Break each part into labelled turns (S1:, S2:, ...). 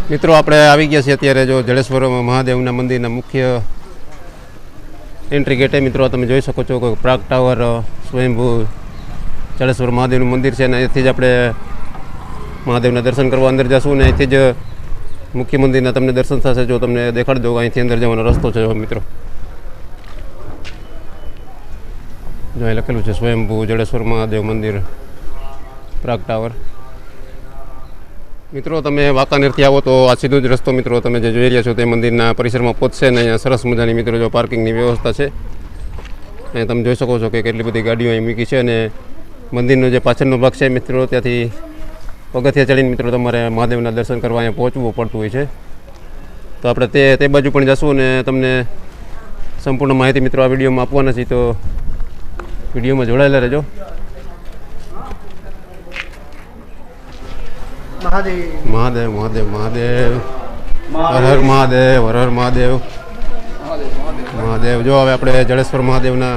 S1: મિત્રો આપણે આવી ગયા છીએ અત્યારે જો જડેશ્વર મહાદેવના મંદિરના મુખ્ય એન્ટ્રી ગેટે મિત્રો તમે જોઈ શકો છો કે પ્રાગ ટાવર સ્વયંભૂ જડેશ્વર મહાદેવનું મંદિર છે અને અહીંથી જ આપણે મહાદેવના દર્શન કરવા અંદર જશું ને અહીંથી જ મુખ્ય મંદિરના તમને દર્શન થશે. જો તમને દેખાડી દઉં અહીંથી અંદર જવાનો રસ્તો છે મિત્રો. જો અહીં લખેલું છે સ્વયંભૂ જડેશ્વર મહાદેવ મંદિર પ્રાગ ટાવર. મિત્રો તમે વાંકાનેરથી આવો તો આ સીધો જ રસ્તો મિત્રો તમે જે જોઈ રહ્યા છો તે મંદિરના પરિસરમાં પહોંચશે ને અહીંયા સરસ મજાની મિત્રો જો પાર્કિંગની વ્યવસ્થા છે. અહીંયા તમે જોઈ શકો છો કે કેટલી બધી ગાડીઓ અહીં મૂકી છે અને મંદિરનો જે પાછળનો ભાગ છે મિત્રો ત્યાંથી પગથિયા ચડીને મિત્રો તમારે મહાદેવના દર્શન કરવા અહીંયા પહોંચવું પડતું હોય છે. તો આપણે તે બાજુ પણ જશું અને તમને સંપૂર્ણ માહિતી મિત્રો આ વિડીયોમાં આપવાના છીએ, તો વિડીયોમાં જોડાયેલા રહેજો. મહાદેવ મહાદેવ મહાદેવ હર હર મહાદેવ હર હર મહાદેવ મહાદેવ. જો હવે આપણે જડેશ્વર મહાદેવના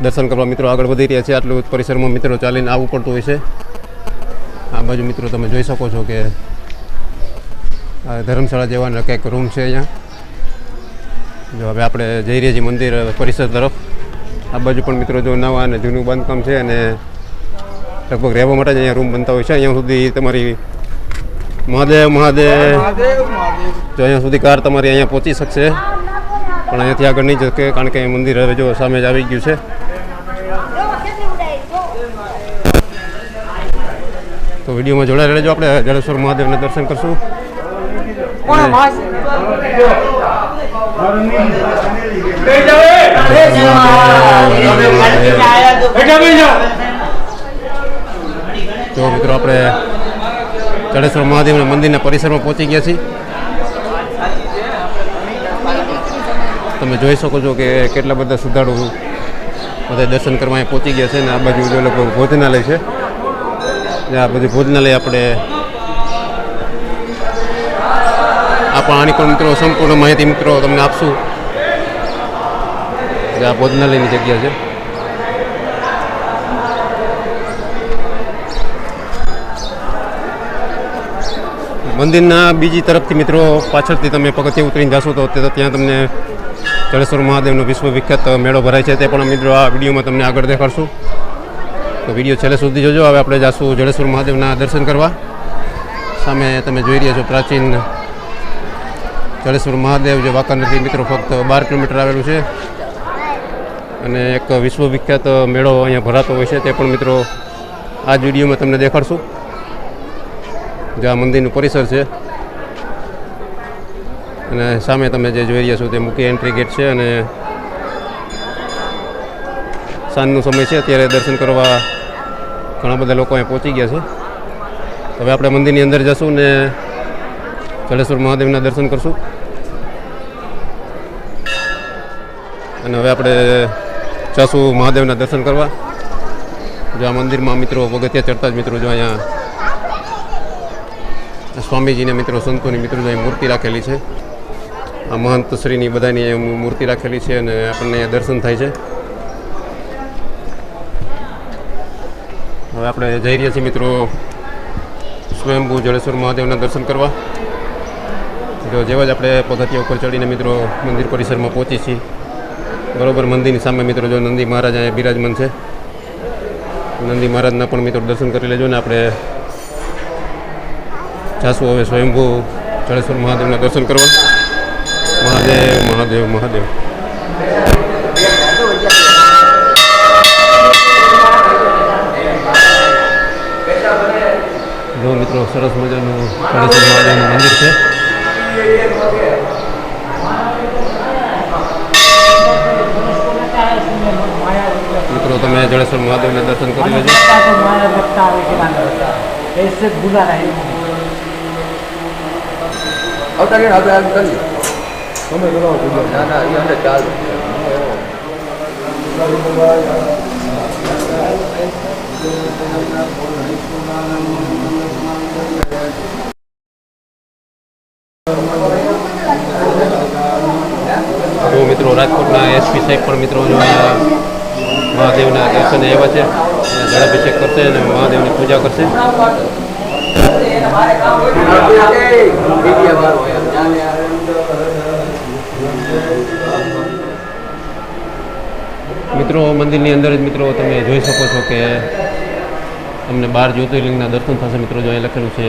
S1: દર્શન કરવા મિત્રો આગળ વધી રહ્યા છીએ. આટલું પરિસરમાં મિત્રો ચાલીને આવવું પડતું હોય છે. આ બાજુ મિત્રો તમે જોઈ શકો છો કે ધર્મશાળા જેવા કંઈક રૂમ છે અહીંયા. જો હવે આપણે જઈ રહ્યા છીએ મંદિર પરિસર તરફ. આ બાજુ પણ મિત્રો જો નવા અને જૂનું બાંધકામ છે અને લગભગ રહેવા માટે જ અહીંયા રૂમ બનતા હોય છે. અહીંયા સુધી તમારી મહાદેવ મહાદેવ જો અહીંયા સુધી કાર તમારી અહીંયા પહોંચી શકશે, પણ અહીંયાથી આગળ નહીં જશે કારણ કે મંદિર હવે જો સામે જ આવી ગયું છે. તો વિડીયોમાં જોડાયેલા રહેજો. આપણે જડેશ્વર મહાદેવના દર્શન કરશું. તો મિત્રો આપણે જડેશ્વર મહાદેવના મંદિરના પરિસરમાં પહોંચી ગયા છીએ. તમે જોઈ શકો છો કે કેટલા બધા શ્રદ્ધાળુ બધા દર્શન કરવા અહીંયા પહોંચી ગયા છે ને આ બાજુ જો લગભગ ભોજનાલય છે. આ બધી ભોજનાલય આપણે આની પણ મિત્રો સંપૂર્ણ માહિતી મિત્રો તમને આપશું. આ ભોજનાલયની જગ્યા છે. મંદિરના બીજી તરફથી મિત્રો પાછળથી તમે પગથિયે ઉતરીને જશો તો ત્યાં તમને જડેશ્વર મહાદેવનો વિશ્વ વિખ્યાત મેળો ભરાય છે. તે પણ મિત્રો આ વિડીયોમાં તમને આગળ દેખાડશું, તો વિડીયો છેલ્લે સુધી જોજો. હવે આપણે જઈશું જડેશ્વર મહાદેવના દર્શન કરવા. સામે તમે જોઈ રહ્યા છો પ્રાચીન જડેશ્વર મહાદેવ જે વાંકાનેરથી મિત્રો ફક્ત 12 કિલોમીટર આવેલું છે અને એક વિશ્વ વિખ્યાત મેળો અહીંયા ભરાતો હોય છે. તે પણ મિત્રો આ જ વિડીયોમાં તમને દેખાડશું. જે આ મંદિરનું પરિસર છે અને સામે તમે જે જોઈ રહ્યા છો તે મુખ્ય એન્ટ્રી ગેટ છે અને સાંજનો સમય છે. અત્યારે દર્શન કરવા ઘણા બધા લોકો અહીંયા પહોંચી ગયા છે. હવે આપણે મંદિરની અંદર જશું ને જડેશ્વર મહાદેવના દર્શન કરશું. અને હવે આપણે જશું મહાદેવના દર્શન કરવા. જો આ મંદિરમાં મિત્રો પગથિયા ચડતા જ મિત્રો જો અહીંયા સ્વામીજીને મિત્રો સંતોની મિત્રો અહીં મૂર્તિ રાખેલી છે. આ મહંત શ્રીની બધાની મૂર્તિ રાખેલી છે અને આપણને દર્શન થાય છે. હવે આપણે જઈ રહ્યા છીએ મિત્રો સ્વયંભૂ જડેશ્વર મહાદેવના દર્શન કરવા. જો જેવા જ આપણે પગથિયા ઉપર ચડીને મિત્રો મંદિર પરિસરમાં પહોંચી છીએ, બરોબર મંદિરની સામે મિત્રો જો નંદી મહારાજ અહીંયા બિરાજમાન છે. નંદી મહારાજના પણ મિત્રો દર્શન કરી લેજો ને આપણે જાશું હવે સ્વયંભૂ જડેશ્વર મહાદેવના દર્શન કરવા. મહાદેવ મહાદેવ મહાદેવ. જો મિત્રો સરસ મજાનું જડેશ્વર મહાદેવનું મંદિર છે. મિત્રો તમે જડેશ્વર મહાદેવના દર્શન કરી લેજો. જો મિત્રો રાજકોટના એસપી સાહેબ પણ મિત્રો જો મહાદેવના દર્શને આવ્યા છે, જળાભિષેક કરશે અને મહાદેવની પૂજા કરશે. મિત્રો મંદિરની અંદર જ મિત્રો તમે જોઈ શકો છો કે તમને 12 જ્યોતિર્લિંગના દર્શન થશે. મિત્રો જો અહીં લખેલું છે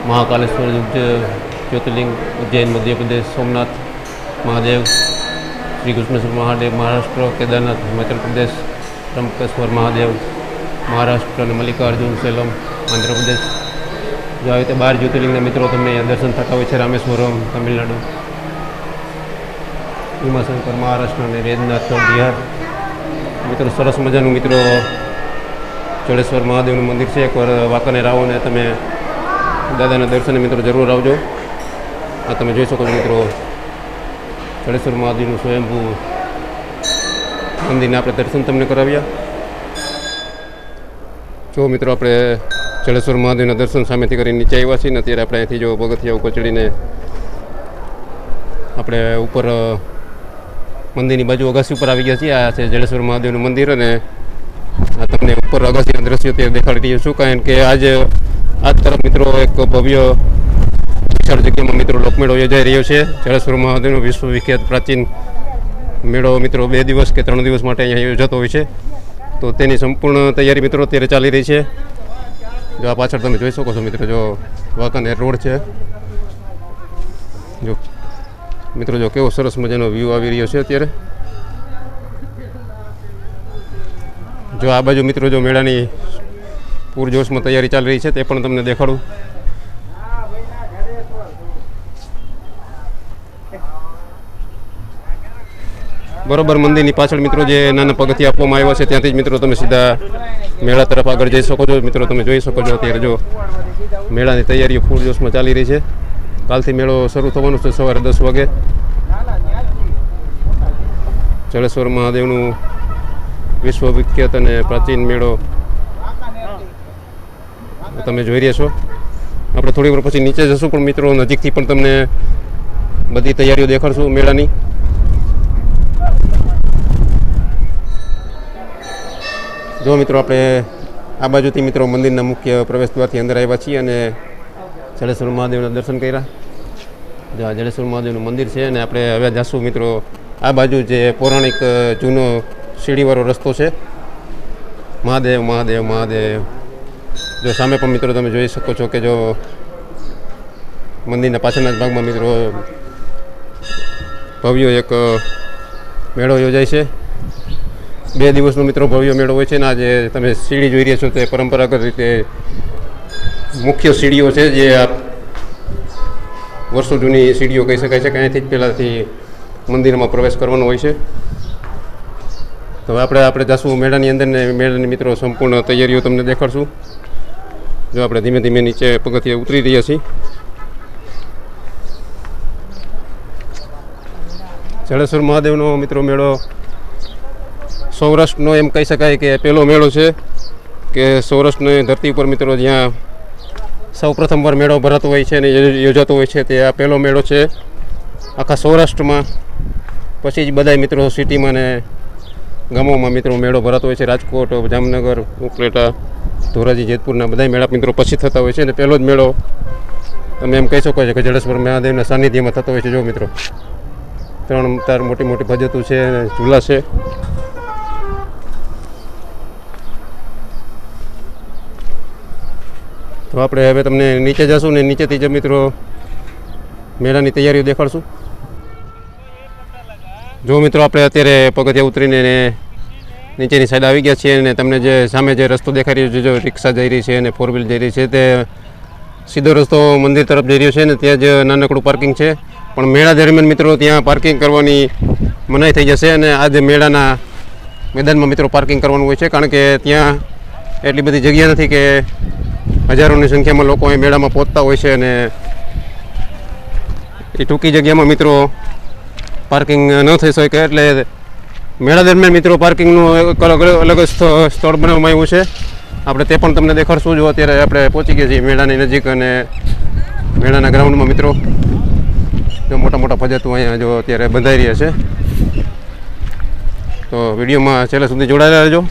S1: મહાકાલેશ્વર જ્યોતિર્લિંગ, ઉજ્જૈન મધ્યપ્રદેશ, સોમનાથ મહાદેવ, શ્રી કૃષ્ણેશ્વર મહાદેવ મહારાષ્ટ્ર, કેદારનાથ હિમાચલ પ્રદેશ, ત્રંબકેશ્વર મહાદેવ મહારાષ્ટ્ર અને મલ્લિકાર્જુન સેલમ આંધ્રપ્રદેશ. જો આવી રીતે 12 જ્યોતિર્લિંગના મિત્રો તમને અહીંયા દર્શન થતા હોય છે. રામેશ્વરમ તમિલનાડુ, ઉમાશંકર મહારાષ્ટ્ર અને વેદનાથ બિહાર. મિત્રો સરસ મજાનું મિત્રો જડેશ્વર મહાદેવનું મંદિર છે. એકવાર વાંકાનેર આવો ને તમે દાદાના દર્શને મિત્રો જરૂર આવજો. આ તમે જોઈ શકો છો મિત્રો જડેશ્વર મહાદેવનું સ્વયંભૂ મંદિરના આપણે દર્શન તમને કરાવ્યા. જો મિત્રો આપણે જડેશ્વર મહાદેવના દર્શન સામેથી કરીને નીચે આવ્યા છીએ ને અત્યારે આપણે અહીંથી જો પગથિયા ઉપર ચડીને આપણે ઉપર મંદિરની બાજુ અગાસી ઉપર આવી ગયા છીએ. આ છે જડેશ્વર મહાદેવનું મંદિર અને આ તમને ઉપર અગાસીના દ્રશ્યો ત્યાં દેખાડી રહ્યું છું. કારણ કે આજ તરફ મિત્રો એક ભવ્ય વિશાળ જગ્યામાં મિત્રો લોકમેળો યોજાઈ રહ્યો છે. જડેશ્વર મહાદેવનો વિશ્વ વિખ્યાત પ્રાચીન મેળો મિત્રો 2 દિવસ કે 3 દિવસ માટે અહીંયા યોજાતો હોય છે. તો તેની સંપૂર્ણ તૈયારી મિત્રો અત્યારે ચાલી રહી છે. જો આ પાછળ તમે જોઈ શકો છો મિત્રો, જો વાંકાનેર રોડ છે. જો મિત્રો જો કેવો સરસ મજાનો વ્યૂ આવી રહ્યો છે અત્યારે. જો આ બાજુ મિત્રો જો મેળાની પૂરજોશમાં તૈયારી ચાલી રહી છે તે પણ તમને દેખાડું. બરોબર મંદિરની પાછળ મિત્રો જે નાના પગથિયા આપવામાં આવ્યા છે ત્યાંથી જ મિત્રો તમે સીધા મેળા તરફ આગળ જઈ શકો છો. મિત્રો તમે જોઈ શકો છો અત્યારે જો મેળાની તૈયારીઓ પૂરજોશમાં ચાલી રહી છે. કાલથી મેળો શરૂ થવાનો છે સવારે 10 વાગે. જડેશ્વર મહાદેવનું વિશ્વ વિખ્યાત અને પ્રાચીન મેળો તમે જોઈ રહ્યા છો. આપણે થોડી વાર પછી નીચે જશું પણ મિત્રો નજીકથી પણ તમને બધી તૈયારીઓ દેખાડશું મેળાની. જો મિત્રો આપણે આ બાજુથી મિત્રો મંદિરના મુખ્ય પ્રવેશ દ્વારથી અંદર આવ્યા છીએ અને જડેશ્વર મહાદેવના દર્શન કર્યા. જો આ જડેશ્વર મહાદેવનું મંદિર છે અને આપણે હવે જઈશું મિત્રો આ બાજુ જે પૌરાણિક જૂનો સીડીવાળો રસ્તો છે. મહાદેવ મહાદેવ મહાદેવ. જો સામે પણ મિત્રો તમે જોઈ શકો છો કે જો મંદિરના પાછળના જ ભાગમાં મિત્રો ભવ્ય એક મેળો યોજાય છે. 2 દિવસનો મિત્રો ભવ્ય મેળો હોય છે ને આજે તમે સીડી જોઈ રહ્યા છો તે પરંપરાગત રીતે મુખ્ય સીડીઓ છે જે આ વર્ષો જૂની સીડીઓ કહી શકાય છે કે અહીંથી જ પહેલાંથી મંદિરમાં પ્રવેશ કરવાનો હોય છે. તો આપણે જઈશું મેળાની અંદર ને મેળાની મિત્રો સંપૂર્ણ તૈયારીઓ તમને દેખાડશું. જો આપણે ધીમે ધીમે નીચે પગથિયે ઉતરી રહ્યા છીએ. જડેશ્વર મહાદેવનો મિત્રો મેળો સૌરાષ્ટ્રનો એમ કહી શકાય કે પહેલો મેળો છે કે સૌરાષ્ટ્રની ધરતી ઉપર મિત્રો જ્યાં સૌ પ્રથમવાર મેળો ભરાતો હોય છે અને યોજાતો હોય છે તે આ પહેલો મેળો છે આખા સૌરાષ્ટ્રમાં. પછી જ બધાય મિત્રો સિટીમાં ને ગામોમાં મિત્રો મેળો ભરાતો હોય છે. રાજકોટ, જામનગર, ઉપલેટા, ધોરાજી, જેતપુરના બધાય મેળા મિત્રો પછી થતા હોય છે અને પહેલો જ મેળો તમે એમ કહી શકો છો કે જડેશ્વર મહાદેવના સાનિધ્યમાં થતો હોય છે. જો મિત્રો 3 મોટી મોટી ભજતું છે અને ઝૂલા છે. તો આપણે હવે તમને નીચે જશું ને નીચેથી જ મિત્રો મેળાની તૈયારીઓ દેખાડશું. જો મિત્રો આપણે અત્યારે પગથિયા ઉતરીને નીચેની સાઈડ આવી ગયા છીએ અને તમને જે સામે જે રસ્તો દેખાઈ રહ્યો છે, જો રિક્ષા જઈ રહી છે અને 4 વ્હીલ જઈ રહી છે, તે સીધો રસ્તો મંદિર તરફ જઈ રહ્યો છે ને ત્યાં જ નાનકડું પાર્કિંગ છે. પણ મેળા દરમિયાન મિત્રો ત્યાં પાર્કિંગ કરવાની મનાઈ થઈ જશે અને આજે મેળાના મેદાનમાં મિત્રો પાર્કિંગ કરવાનું હોય છે કારણ કે ત્યાં એટલી બધી જગ્યા નથી કે હજારોની સંખ્યામાં લોકો અહીં મેળામાં પહોંચતા હોય છે અને એ ટૂંકી જગ્યામાં મિત્રો પાર્કિંગ ન થઈ શકે. એટલે મેળા દરમિયાન મિત્રો પાર્કિંગનું એક અલગ સ્થળ બનાવવામાં આવ્યું છે. આપણે તે પણ તમને દેખાડશું. જો અત્યારે આપણે પહોંચી ગયા છીએ મેળાની નજીક અને મેળાના ગ્રાઉન્ડમાં મિત્રો જો મોટા મોટા ફજતું અહીંયા જો અત્યારે બંધાઈ રહ્યા છે. તો વિડીયોમાં છેલ્લે સુધી જોડાયેલા રહેજો.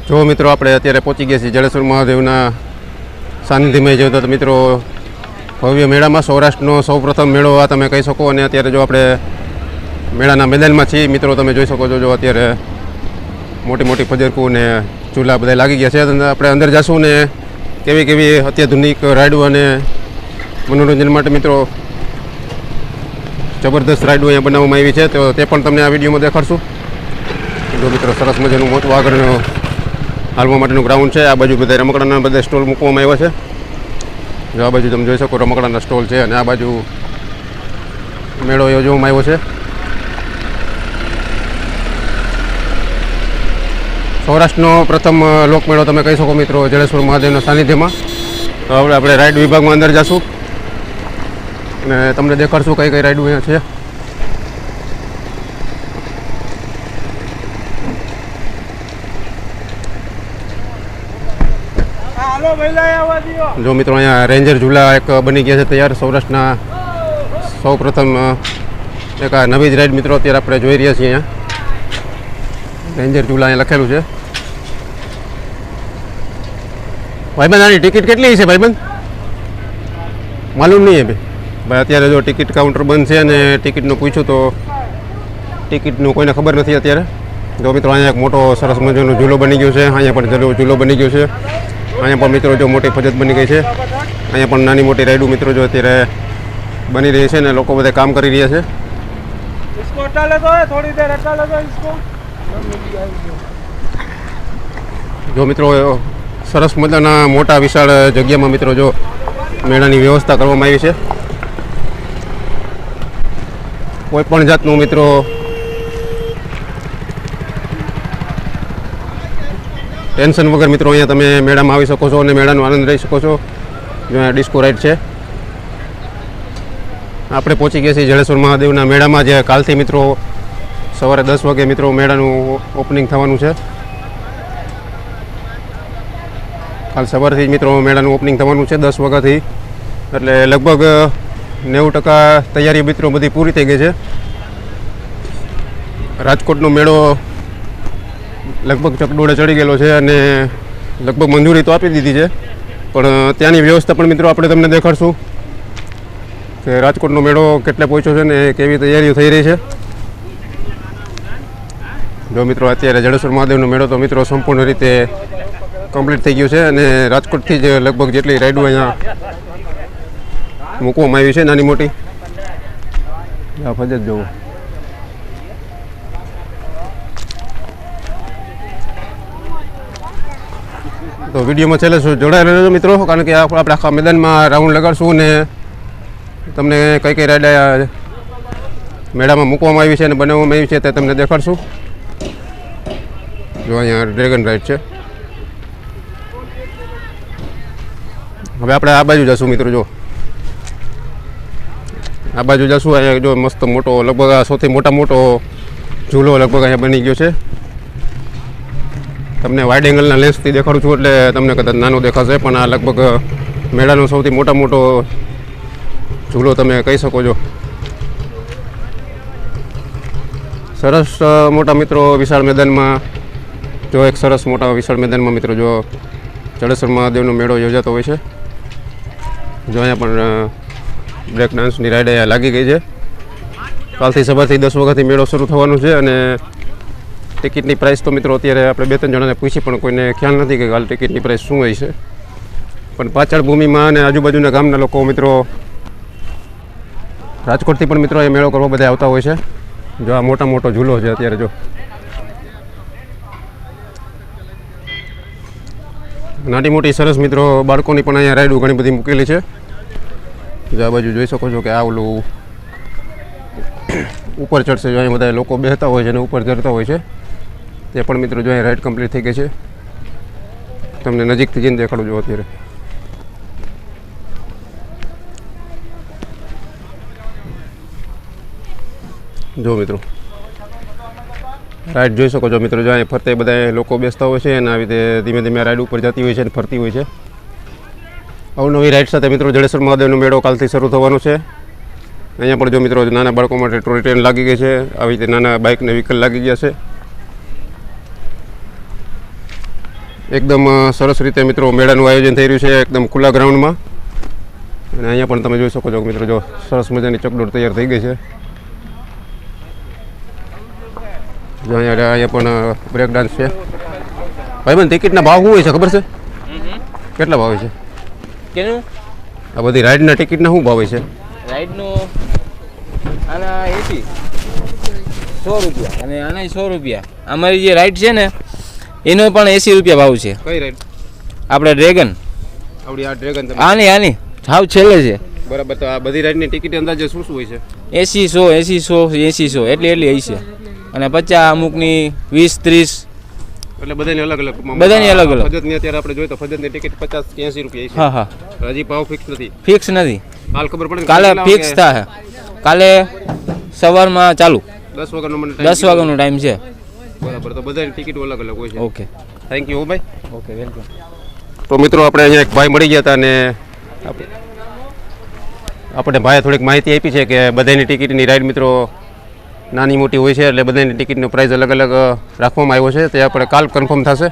S1: જો મિત્રો આપણે અત્યારે પહોંચી ગયા છીએ જડેશ્વર મહાદેવના સાનિધ્યમાં જોતા તો મિત્રો ભવ્ય મેળામાં સૌરાષ્ટ્રનો સૌપ્રથમ મેળો આ તમે કહી શકો. અને અત્યારે જો આપણે મેળાના મેદાનમાં છીએ મિત્રો, તમે જોઈ શકો છો. જો અત્યારે મોટી મોટી પજરકું ને ચૂલા બધા લાગી ગયા છે. આપણે અંદર જઈશું ને કેવી કેવી અત્યાધુનિક રાઈડો અને મનોરંજન માટે મિત્રો જબરદસ્ત રાઈડો અહીંયા બનાવવામાં આવી છે, તો તે પણ તમને આ વિડીયોમાં દેખાડશું. જો મિત્રો સરસ મજાનું મોટું આગળનું હાલવા માટેનું ગ્રાઉન્ડ છે. આ બાજુ બધા રમકડાના બધા સ્ટોલ મૂકવામાં આવ્યા છે. જો આ બાજુ તમે જોઈ શકો રમકડાના સ્ટોલ છે અને આ બાજુ મેળો યોજવામાં આવ્યો છે. સૌરાષ્ટ્રનો પ્રથમ લોકમેળો તમે કહી શકો મિત્રો જડેશ્વર મહાદેવના સાનિધ્યમાં. તો હવે આપણે રાઈડ વિભાગમાં અંદર જઈશું અને તમને દેખાડશું કઈ કઈ રાઈડ અહીંયા છે. જો મિત્રો અહીંયા રેન્જર ઝૂલા એક બની ગયા છે તૈયાર. સૌરાષ્ટ્રના સૌ પ્રથમ એક આ નવી જ રાઈડ મિત્રો અત્યારે આપણે જોઈ રહ્યા છીએ. અહીંયા રેન્જર ઝૂલા અહીંયા લખેલું છે. ભાઈબંધ આની ટિકિટ કેટલી છે ભાઈબંધ? માલુમ નહીં ભાઈ. અત્યારે જો ટિકિટ કાઉન્ટર બંધ છે અને ટિકિટનું પૂછ્યું તો ટિકિટનું કોઈને ખબર નથી અત્યારે. જો મિત્રો અહીંયા એક મોટો સરસ મજાનો ઝૂલો બની ગયો છે. અહીંયા પણ ઝૂલો બની ગયો છે. અહીંયા પણ મિત્રો જો મોટી ફજત બની ગઈ છે. અહીંયા પણ નાની મોટી રાઈડો મિત્રો જો અત્યારે બની રહી છે ને લોકો બધા કામ કરી રહ્યા છે. જો મિત્રો સરસ મજાના મોટા વિશાળ જગ્યામાં મિત્રો જો મેળાની વ્યવસ્થા કરવામાં આવી છે. કોઈ પણ જાતનું મિત્રો ટેન્શન વગર મિત્રો અહીંયા તમે મેળામાં આવી શકો છો અને મેળાનો આનંદ લઈ શકો છો. જો અહીંયા ડિસ્કો રાઈડ છે. આપણે પહોંચી ગયા છીએ જડેશ્વર મહાદેવના મેળામાં, જે કાલથી મિત્રો સવારે 10 વાગે મિત્રો મેળાનું ઓપનિંગ થવાનું છે. કાલ સવારથી જ મિત્રો મેળાનું ઓપનિંગ થવાનું છે 10 વાગ્યાથી. એટલે લગભગ 90% તૈયારી મિત્રો બધી પૂરી થઈ ગઈ છે. રાજકોટનો મેળો લગભગ ચકડોળે ચડી ગયેલો છે અને લગભગ મંજૂરી તો આપી દીધી છે, પણ ત્યાંની વ્યવસ્થા પણ મિત્રો આપણે તમને દેખાડશું કે રાજકોટનો મેળો કેટલે પહોંચ્યો છે ને કેવી તૈયારીઓ થઈ રહી છે. જો મિત્રો અત્યારે જડેશ્વર મહાદેવનો મેળો તો મિત્રો સંપૂર્ણ રીતે કમ્પ્લીટ થઈ ગયું છે અને રાજકોટથી જ લગભગ જેટલી રાઈડો અહીંયા મૂકવામાં આવી છે નાની મોટી. આ ફજત જોવો. તો વિડીયોમાં છેલ્લે જોડાયેલા રહેજો મિત્રો, કારણ કે આપણે આખા મેદાનમાં રાઉન્ડ લગાડશું ને તમને કઈ કઈ રાઈડ મેળામાં મૂકવામાં આવી છે અને બનાવવામાં આવી છે તે તમને દેખાડશું. જો અહીંયા ડ્રેગન રાઈડ છે. હવે આપણે આ બાજુ જશું મિત્રો. જો આ બાજુ જશું. અહીંયા જો મસ્ત મોટો લગભગ સૌથી મોટો ઝૂલો લગભગ અહીંયા બની ગયો છે. તમને વાઇડ એંગલના લેન્સથી દેખાડું છું એટલે તમને કદાચ નાનો દેખાશે, પણ આ લગભગ મેળાનો સૌથી મોટો ઝૂલો તમે કહી શકો છો. સરસ મોટા મિત્રો વિશાળ મેદાનમાં જો એક સરસ મોટા વિશાળ મેદાનમાં મિત્રો જો જડેશ્વર મહાદેવનો મેળો યોજાતો હોય છે. જો અહીંયા પણ બ્રેક ડાન્સની રાઈડ અહીંયા લાગી ગઈ છે. કાલથી સવારથી 10 વાગ્યાથી મેળો શરૂ થવાનો છે અને ટિકિટની પ્રાઇસ તો મિત્રો અત્યારે આપણે 2-3 જણાને પૂછી પણ કોઈને ખ્યાલ નથી કે કાલ ટિકિટની પ્રાઇસ શું હોય છે, પણ પાછળ ભૂમિમાં અને આજુબાજુના ગામના લોકો મિત્રો રાજકોટથી પણ મિત્રો એ મેળો કરવા બધા આવતા હોય છે. જો આ મોટો ઝૂલો છે અત્યારે. જો નાની મોટી સરસ મિત્રો બાળકોની પણ અહીંયા રાઈડો ઘણી બધી મૂકેલી છે. જો આ બાજુ જોઈ શકો છો કે આ ઓલું ઉપર ચડશે. જો અહીંયા બધા લોકો બેસતા હોય છે અને ઉપર ચડતા હોય છે. તે પણ મિત્રો જો અહીંયા રાઈડ કમ્પ્લીટ થઈ ગઈ છે. તમને નજીકથી જઈને દેખાડું જો અત્યારે. જો મિત્રો રાઈડ જોઈ શકો છો મિત્રો. જો અહીંયા ફરતે બધા લોકો બેસતા હોય છે અને આવી રીતે ધીમે ધીમે રાઈડ ઉપર જતી હોય છે અને ફરતી હોય છે. અવનવી રાઈડ સાથે મિત્રો જડેશ્વર મહાદેવનો મેળો કાલથી શરૂ થવાનો છે. અહીંયા પણ જો મિત્રો નાના બાળકો માટે ટોય ટ્રેન લાગી ગઈ છે. આવી રીતે નાના બાઇકને વ્હીકલ લાગી ગયા છે. એકદમ સરસ રીતે મિત્રો મેળાનું આયોજન થઈ રહ્યું છે એકદમ ખુલ્લા ગ્રાઉન્ડમાં. અને અહીંયા પણ તમે જોઈ શકો છો મિત્રો, જો સરસ મજાની ચકડોળ તૈયાર થઈ ગઈ છે. જો અહીંયા પણ બ્રેક ડાન્સ છે. ભાઈબંધ ટિકિટના ભાવ શું હોય છે ખબર છે? કેટલા ભાવ હોય છે?
S2: કેનું?
S1: આ બધી રાઈડના ટિકિટના શું ભાવ હોય છે?
S2: રાઈડનું આના 80 100 રૂપિયા અને આના 100 રૂપિયા. અમારી જે રાઈડ છે ને એનો પણ 80 રૂપિયા ભાવ છે.
S1: કઈ રાઈડ?
S2: આપણે ડ્રેગન.
S1: આપણી આ ડ્રેગન
S2: આની સાવ છેલ્લે છે.
S1: બરાબર. તો આ બધી રાઈડની ટિકિટ અંદાજે શું શું હોય છે?
S2: 80 100 એટલી હશે. અને 50 અમુકની 20 30
S1: એટલે બધાની અલગ અલગ.
S2: બધાની અલગ અલગ.
S1: ફજતની અત્યારે આપણે જોઈએ તો ફજતની ટિકિટ 50 કે 80 રૂપિયા છે.
S2: હા.
S1: હજી ભાવ ફિક્સ નથી.
S2: ફિક્સ નથી.
S1: કાલ ખબર પડે?
S2: કાલે ફિક્સ થાય. કાલે સવારમાં ચાલુ
S1: 10 વાગ્યાનો મને
S2: 10 વાગ્યાનો ટાઈમ છે.
S1: બરાબર. તો બધાની ટિકિટો અલગ અલગ હોય છે.
S2: ઓકે,
S1: થેન્ક યુ ભાઈ.
S2: Okay, welcome.
S1: તો મિત્રો આપણે અહીંયા એક ભાઈ મળી ગયા હતા અને આપણે ભાઈએ થોડીક માહિતી આપી છે કે બધાની ટિકિટની રાઈડ મિત્રો નાની મોટી હોય છે, એટલે બધાની ટિકિટનો પ્રાઇસ અલગ અલગ રાખવામાં આવ્યો છે. તે આપણે કાલ કન્ફર્મ થશે.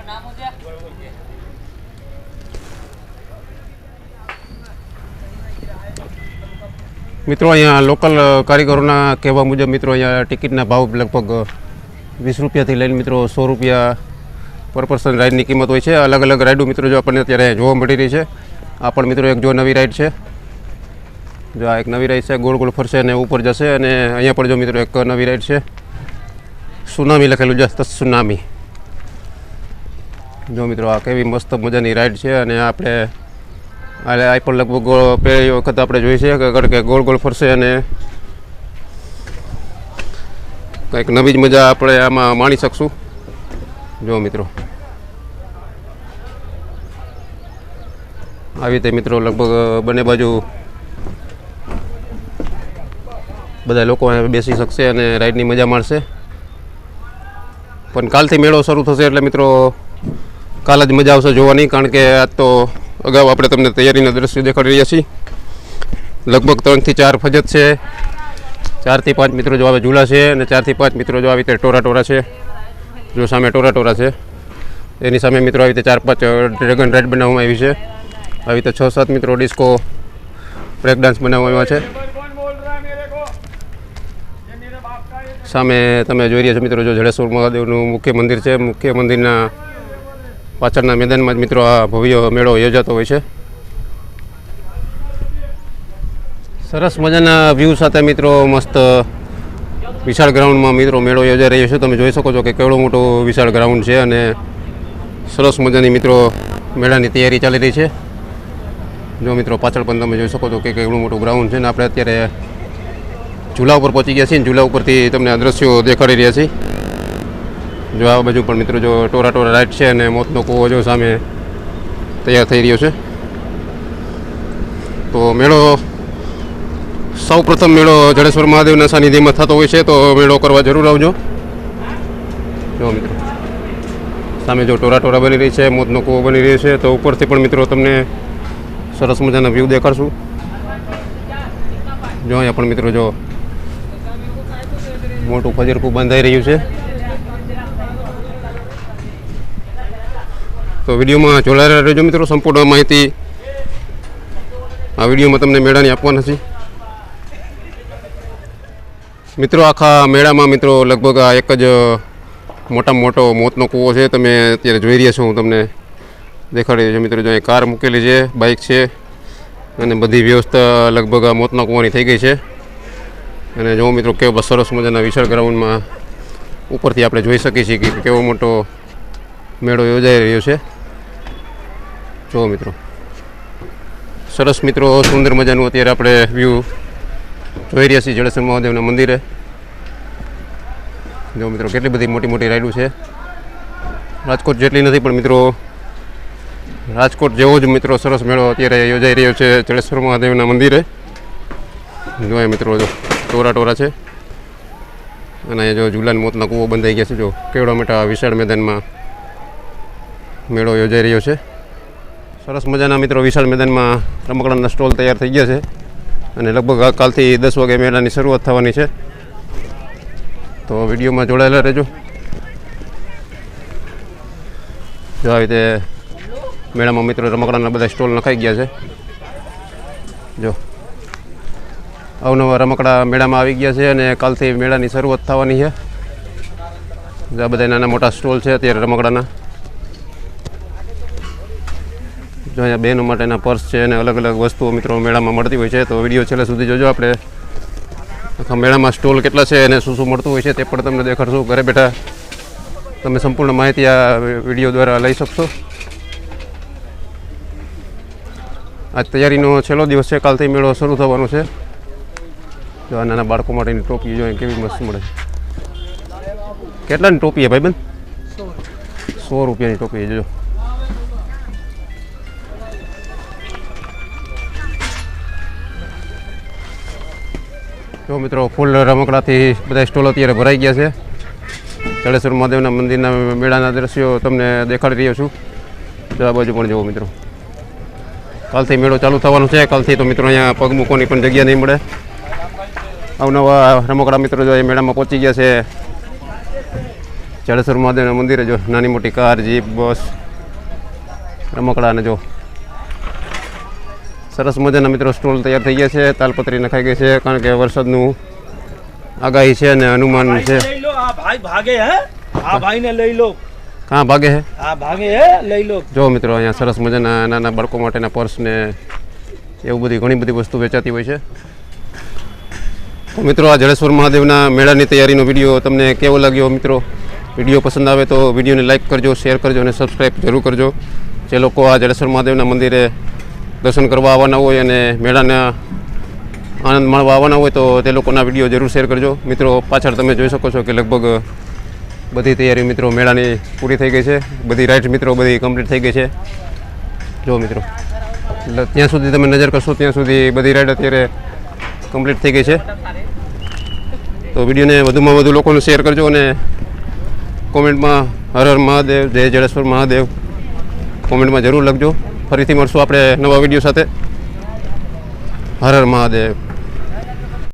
S1: મિત્રો અહીંયા લોકલ કારીગરોના કહેવા મુજબ મિત્રો અહીંયા ટિકિટના ભાવ લગભગ 20 રૂપિયાથી લઈને મિત્રો 100 રૂપિયા પર પર્સન રાઈડની કિંમત હોય છે. અલગ અલગ રાઈડો મિત્રો જો આપણને અત્યારે જોવા મળી રહી છે. આ પણ મિત્રો એક જો નવી રાઈડ છે. જો આ એક નવી રાઈડ છે, ગોળ ગોળ ફરશે અને ઉપર જશે. અને અહીંયા પણ જો મિત્રો એક નવી રાઈડ છે, સુનામી લખેલું છે, સુનામી. જો મિત્રો આ કેવી મસ્ત મજાની રાઈડ છે. અને આપણે આ પણ લગભગ પહેલી વખત આપણે જોઈ છે કે ગોળ ગોળ ફરશે અને કંઈક નવી જ મજા આપણે આમાં માણી શકશું. જો મિત્રો આવી રીતે મિત્રો લગભગ બંને બાજુ બધા લોકો બેસી શકશે અને રાઈડની મજા માણશે. પણ કાલથી મેળો શરૂ થશે એટલે મિત્રો કાલ જ મજા આવશે જોવાની, કારણ કે આજ તો અગાઉ આપણે તમને તૈયારીના દ્રશ્યો દેખાડી રહ્યા છીએ. લગભગ 3 થી 4 ફજત છે, 4 થી 5 મિત્રો જો આવે ઝૂલા છે, અને 4 થી 5 મિત્રો જો આવી રીતે ટોરા છે. જો સામે ટોરા છે, એની સામે મિત્રો આવી રીતે 4-5 ડ્રેગન રાઈડ બનાવવામાં આવી છે. આવી રીતે 6-7 મિત્રો ડિસ્કો બ્રેક ડાન્સ બનાવવામાં આવ્યા છે. સામે તમે જોઈ રહ્યા છો મિત્રો જો જડેશ્વર મહાદેવનું મુખ્ય મંદિર છે. મુખ્ય મંદિરના પાછળના મેદાનમાં જ મિત્રો આ ભવ્ય મેળો યોજાતો હોય છે. સરસ મજાના વ્યૂ સાથે મિત્રો મસ્ત વિશાળ ગ્રાઉન્ડમાં મિત્રો મેળો યોજાઈ રહ્યો છે. તમે જોઈ શકો છો કે કેવડો મોટો વિશાળ ગ્રાઉન્ડ છે અને સરસ મજાની મિત્રો મેળાની તૈયારી ચાલી રહી છે. જો મિત્રો પાછળ પણ તમે જોઈ શકો છો કે કેવડું મોટું ગ્રાઉન્ડ છે. ને આપણે અત્યારે ઝૂલા ઉપર પહોંચી ગયા છીએ. ઝૂલા ઉપરથી તમને આ દ્રશ્યો દેખાડી રહ્યા છીએ. જો આ બાજુ પણ મિત્રો જો ટોરા રાઈડ છે અને મોતનો કૂવો જો સામે તૈયાર થઈ રહ્યો છે. તો મેળો સૌ પ્રથમ મેળો જડેશ્વર મહાદેવના સાનિધ્યમાં થતો હોય છે, તો મેળો કરવા જરૂર આવજો. જો મિત્રો સામે જો ટોરા બની રહી છે, મોતનો કૂવો બની રહ્યો છે. તો ઉપરથી પણ મિત્રો તમને સરસ મજાના વ્યૂ દેખાડશું. જો અહીંયા પણ મિત્રો જો મોટું ખજરકું બંધાઈ રહ્યું છે. તો વિડીયોમાં જોડાયેલા રહેજો મિત્રો. સંપૂર્ણ માહિતી આ વિડીયોમાં તમને મેળાની આપવાના છે. મિત્રો આખા મેળામાં મિત્રો લગભગ આ એક જ મોટામાં મોટો મોતનો કૂવો છે. તમે અત્યારે જોઈ રહ્યા છો, હું તમને દેખાડી રહ્યો છું મિત્રો. જો અહીં કાર મૂકેલી છે, બાઇક છે અને બધી વ્યવસ્થા લગભગ આ મોતના કૂવાની થઈ ગઈ છે. અને જો મિત્રો કેવો સરસ મજાના વિશાળ ગ્રાઉન્ડમાં ઉપરથી આપણે જોઈ શકીએ છીએ કે કેવો મોટો મેળો યોજાઈ રહ્યો છે. જો મિત્રો સરસ મિત્રો સુંદર મજાનું અત્યારે આપણે વ્યૂ જોઈ રહ્યા છીએ જડેશ્વર મહાદેવના મંદિરે. જો મિત્રો કેટલી બધી મોટી રાઈડો છે. રાજકોટ જેટલી નથી પણ મિત્રો રાજકોટ જેવો જ મિત્રો સરસ મેળો અત્યારે યોજાઈ રહ્યો છે જડેશ્વર મહાદેવના મંદિરે. જો એ મિત્રો જો ટોરા છે અને અહીંયા જો ઝૂલાન મોતના કૂવો બંધાઈ ગયા છે. જો કેવડા મોટા વિશાળ મેદાનમાં મેળો યોજાઈ રહ્યો છે. સરસ મજાના મિત્રો વિશાળ મેદાનમાં રમકડાના સ્ટોલ તૈયાર થઈ ગયા છે અને લગભગ કાલથી 10 વાગે મેળાની શરૂઆત થવાની છે. તો વિડીયોમાં જોડાયેલા રહેજો. જો આવી રીતે મેળામાં મિત્રો રમકડાના બધા સ્ટોલ નખાઈ ગયા છે. જો અવનવા રમકડા મેળામાં આવી ગયા છે અને કાલથી મેળાની શરૂઆત થવાની છે. આ બધા નાના મોટા સ્ટોલ છે અત્યારે રમકડાના. જો અહીંયા બહેનો માટેના પર્સ છે અને અલગ અલગ વસ્તુઓ મિત્રો મેળામાં મળતી હોય છે. તો વિડીયો છેલ્લે સુધી જોજો. આપણે આખા મેળામાં સ્ટોલ કેટલા છે અને શું શું મળતું હોય છે તે પણ તમને દેખાડશું. ઘરે બેઠા તમે સંપૂર્ણ માહિતી આ વિડીયો દ્વારા લઈ શકશો. આજ તૈયારીનો છેલ્લો દિવસ છે. કાલથી મેળો શરૂ થવાનો છે. જો આ નાના બાળકો માટેની ટોપી જો કેવી મસ્ત મળે છે. કેટલાની ટોપી છે ભાઈબંધ? 100 રૂપિયાની ટોપી જોજો. જો મિત્રો ફૂલ રમકડાથી બધા સ્ટોલ અત્યારે ભરાઈ ગયા છે. જડેશ્વર મહાદેવના મંદિરના મેળાના દ્રશ્યો તમને દેખાડી રહ્યો છું. જો આ બાજુ પણ જુઓ મિત્રો. કાલથી મેળો ચાલુ થવાનો છે. કાલથી તો મિત્રો અહીંયા પગ મૂકવાની પણ જગ્યા નહીં મળે. અવનવા રમકડા મિત્રો જો એ મેળામાં પહોંચી ગયા છે. જડેશ્વર મહાદેવના મંદિરે જો નાની મોટી કાર, જીપ, બસ, રમકડા અને જો સરસ મજાના મિત્રો સ્ટોલ તૈયાર થઈ ગયા છે. તાલપત્રી નખાઈ ગઈ છે કારણ કે વરસાદનું આગાહી છે અને અનુમાન છે. કાં ભાગે છે જો મિત્રો અહીંયા સરસ મજાના નાના બાળકો માટેના પર્સ ને એવું બધી ઘણી બધી વસ્તુ વેચાતી હોય છે. તો મિત્રો આ જડેશ્વર મહાદેવના મેળાની તૈયારીનો વિડીયો તમને કેવો લાગ્યો મિત્રો? વિડીયો પસંદ આવે તો વિડીયોને લાઇક કરજો, શેર કરજો અને સબસ્ક્રાઈબ જરૂર કરજો. જે લોકો આ જડેશ્વર મહાદેવના મંદિરે દર્શન કરવા આવવાના હોય અને મેળાના આનંદ માણવા આવવાના હોય તો તે લોકોના વિડીયો જરૂર શેર કરજો. મિત્રો પાછળ તમે જોઈ શકો છો કે લગભગ બધી તૈયારી મિત્રો મેળાની પૂરી થઈ ગઈ છે. બધી રાઇડ્સ મિત્રો બધી કમ્પ્લીટ થઈ ગઈ છે. જો મિત્રો ત્યાં સુધી તમે નજર કરશો ત્યાં સુધી બધી રાઇડ અત્યારે કમ્પ્લીટ થઈ ગઈ છે. તો વિડીયોને વધુમાં વધુ લોકોને શેર કરજો અને કોમેન્ટમાં હર હર મહાદેવ, જય જડેશ્વર મહાદેવ કોમેન્ટમાં જરૂર લખજો. ફરીથી મળશું આપણે નવા વિડીયો સાથે. હર હર મહાદેવ.